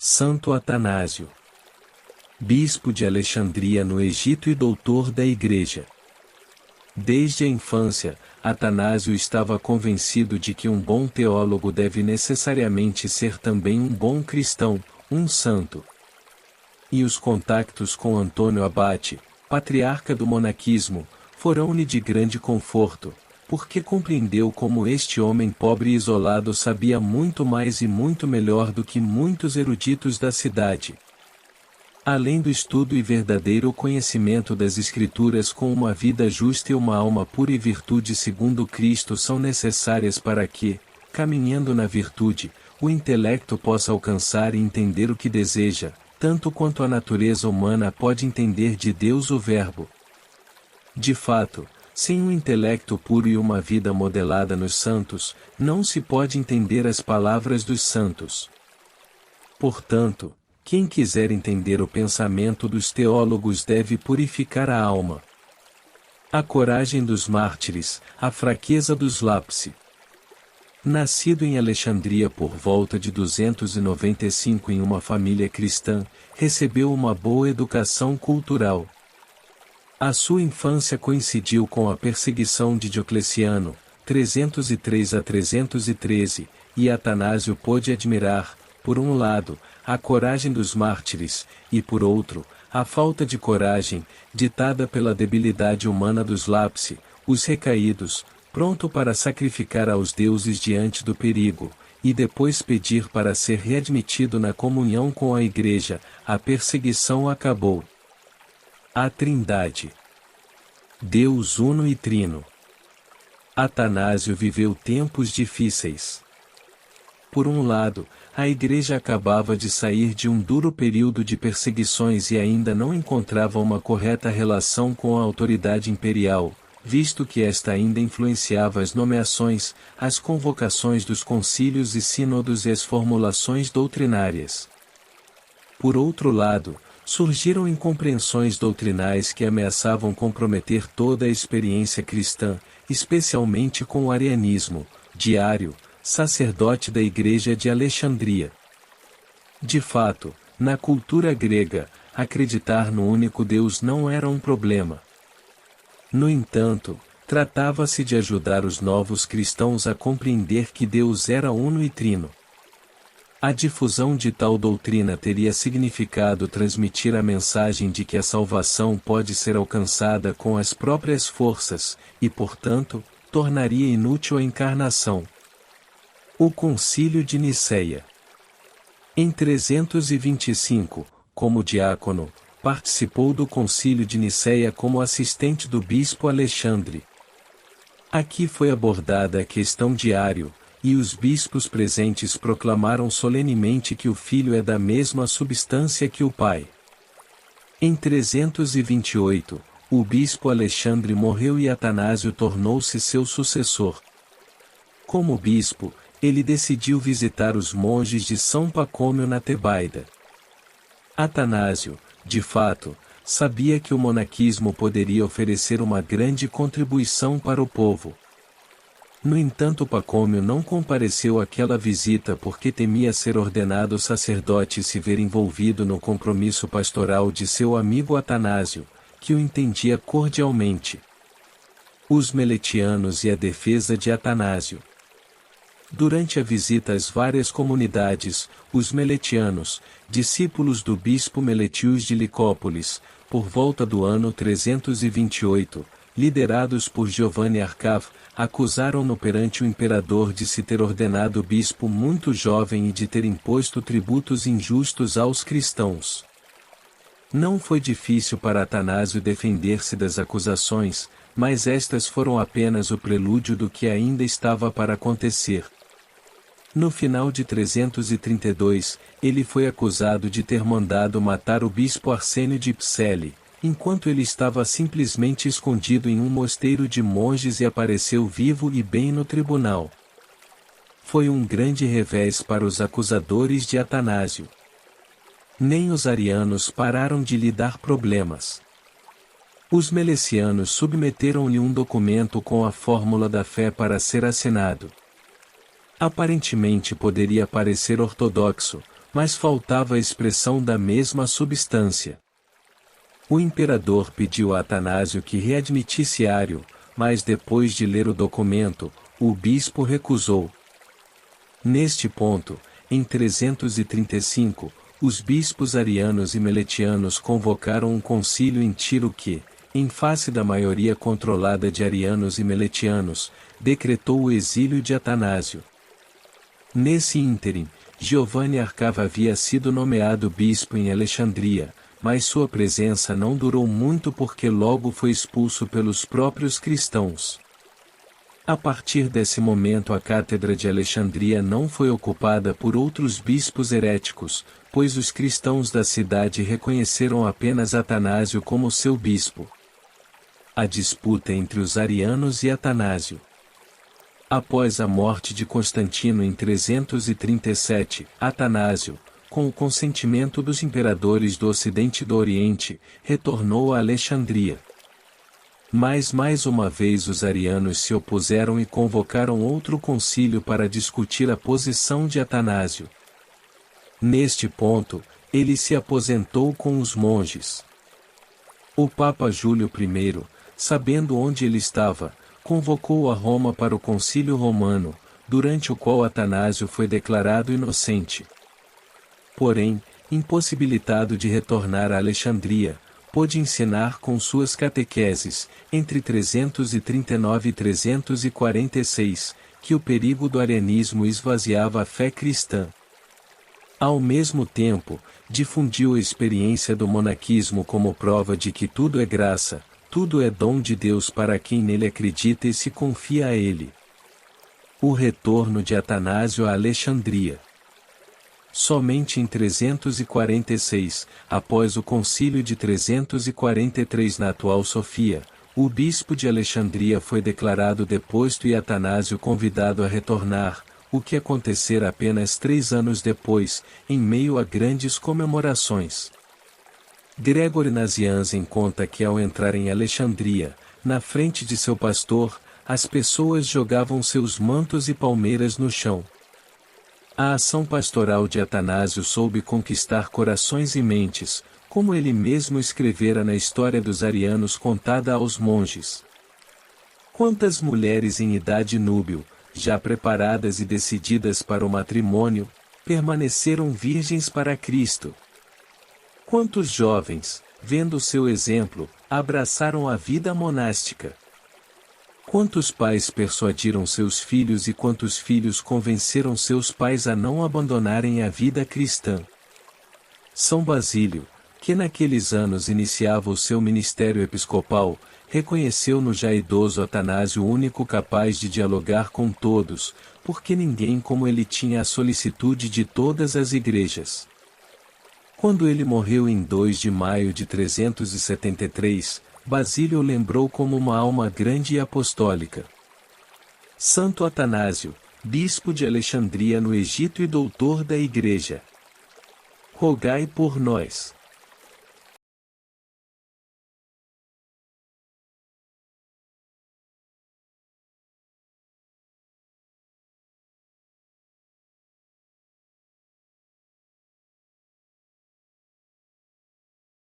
Santo Atanásio, bispo de Alexandria no Egito e doutor da Igreja. Desde a infância, Atanásio estava convencido de que um bom teólogo deve necessariamente ser também um bom cristão, um santo. E os contactos com Antônio Abate, patriarca do monaquismo, foram-lhe de grande conforto, porque compreendeu como este homem pobre e isolado sabia muito mais e muito melhor do que muitos eruditos da cidade. Além do estudo e verdadeiro conhecimento das Escrituras, com uma vida justa e uma alma pura e virtude segundo Cristo são necessárias para que, caminhando na virtude, o intelecto possa alcançar e entender o que deseja, tanto quanto a natureza humana pode entender de Deus o Verbo. De fato, sem um intelecto puro e uma vida modelada nos santos, não se pode entender as palavras dos santos. Portanto, quem quiser entender o pensamento dos teólogos deve purificar a alma. A coragem dos mártires, a fraqueza dos lapsi. Nascido em Alexandria por volta de 295 em uma família cristã, recebeu uma boa educação cultural. A sua infância coincidiu com a perseguição de Diocleciano, 303 a 313, e Atanásio pôde admirar, por um lado, a coragem dos mártires, e por outro, a falta de coragem, ditada pela debilidade humana dos lapsi, os recaídos, pronto para sacrificar aos deuses diante do perigo, e depois pedir para ser readmitido na comunhão com a Igreja. A perseguição acabou. A Trindade. Deus uno e trino. Atanásio viveu tempos difíceis. Por um lado, a Igreja acabava de sair de um duro período de perseguições e ainda não encontrava uma correta relação com a autoridade imperial, visto que esta ainda influenciava as nomeações, as convocações dos concílios e sínodos e as formulações doutrinárias. Por outro lado, surgiram incompreensões doutrinais que ameaçavam comprometer toda a experiência cristã, especialmente com o arianismo, Diário, sacerdote da Igreja de Alexandria. De fato, na cultura grega, acreditar no único Deus não era um problema. No entanto, tratava-se de ajudar os novos cristãos a compreender que Deus era uno e trino. A difusão de tal doutrina teria significado transmitir a mensagem de que a salvação pode ser alcançada com as próprias forças, e portanto, tornaria inútil a encarnação. O Concílio de Nicéia. Em 325, como diácono, participou do Concílio de Nicéia como assistente do bispo Alexandre. Aqui foi abordada a questão de Ário, e os bispos presentes proclamaram solenemente que o Filho é da mesma substância que o Pai. Em 328, o bispo Alexandre morreu e Atanásio tornou-se seu sucessor. Como bispo, ele decidiu visitar os monges de São Pacômio na Tebaida. Atanásio, de fato, sabia que o monaquismo poderia oferecer uma grande contribuição para o povo. No entanto, Pacômio não compareceu àquela visita porque temia ser ordenado sacerdote e se ver envolvido no compromisso pastoral de seu amigo Atanásio, que o entendia cordialmente. Os meletianos e a defesa de Atanásio. Durante a visita às várias comunidades, os meletianos, discípulos do bispo Meletius de Licópolis, por volta do ano 328, liderados por Giovanni Arcav, acusaram-no perante o imperador de se ter ordenado bispo muito jovem e de ter imposto tributos injustos aos cristãos. Não foi difícil para Atanásio defender-se das acusações, mas estas foram apenas o prelúdio do que ainda estava para acontecer. No final de 332, ele foi acusado de ter mandado matar o bispo Arsênio de Psele, enquanto ele estava simplesmente escondido em um mosteiro de monges e apareceu vivo e bem no tribunal. Foi um grande revés para os acusadores de Atanásio. Nem os arianos pararam de lhe dar problemas. Os melecianos submeteram-lhe um documento com a fórmula da fé para ser assinado. Aparentemente poderia parecer ortodoxo, mas faltava a expressão da mesma substância. O imperador pediu a Atanásio que readmitisse Ário, mas depois de ler o documento, o bispo recusou. Neste ponto, em 335, os bispos arianos e meletianos convocaram um concílio em Tiro que, em face da maioria controlada de arianos e meletianos, decretou o exílio de Atanásio. Nesse ínterim, Giovanni Arcava havia sido nomeado bispo em Alexandria, mas sua presença não durou muito porque logo foi expulso pelos próprios cristãos. A partir desse momento a cátedra de Alexandria não foi ocupada por outros bispos heréticos, pois os cristãos da cidade reconheceram apenas Atanásio como seu bispo. A disputa entre os arianos e Atanásio. Após a morte de Constantino em 337, Atanásio, com o consentimento dos imperadores do Ocidente e do Oriente, retornou a Alexandria. Mas mais uma vez os arianos se opuseram e convocaram outro concílio para discutir a posição de Atanásio. Neste ponto, ele se aposentou com os monges. O Papa Júlio I, sabendo onde ele estava, convocou a Roma para o concílio romano, durante o qual Atanásio foi declarado inocente. Porém, impossibilitado de retornar a Alexandria, pôde ensinar com suas catequeses, entre 339 e 346, que o perigo do arianismo esvaziava a fé cristã. Ao mesmo tempo, difundiu a experiência do monaquismo como prova de que tudo é graça, tudo é dom de Deus para quem nele acredita e se confia a ele. O retorno de Atanásio a Alexandria. Somente em 346, após o concílio de 343 na atual Sofia, o bispo de Alexandria foi declarado deposto e Atanásio convidado a retornar, o que acontecera apenas 3 anos depois, em meio a grandes comemorações. Gregório Nazianzen conta que ao entrar em Alexandria, na frente de seu pastor, as pessoas jogavam seus mantos e palmeiras no chão. A ação pastoral de Atanásio soube conquistar corações e mentes, como ele mesmo escrevera na História dos Arianos contada aos monges. Quantas mulheres em idade núbil, já preparadas e decididas para o matrimônio, permaneceram virgens para Cristo? Quantos jovens, vendo seu exemplo, abraçaram a vida monástica? Quantos pais persuadiram seus filhos e quantos filhos convenceram seus pais a não abandonarem a vida cristã? São Basílio, que naqueles anos iniciava o seu ministério episcopal, reconheceu no já idoso Atanásio o único capaz de dialogar com todos, porque ninguém como ele tinha a solicitude de todas as igrejas. Quando ele morreu em 2 de maio de 373, Basílio o lembrou como uma alma grande e apostólica. Santo Atanásio, bispo de Alexandria no Egito e doutor da Igreja. Rogai por nós.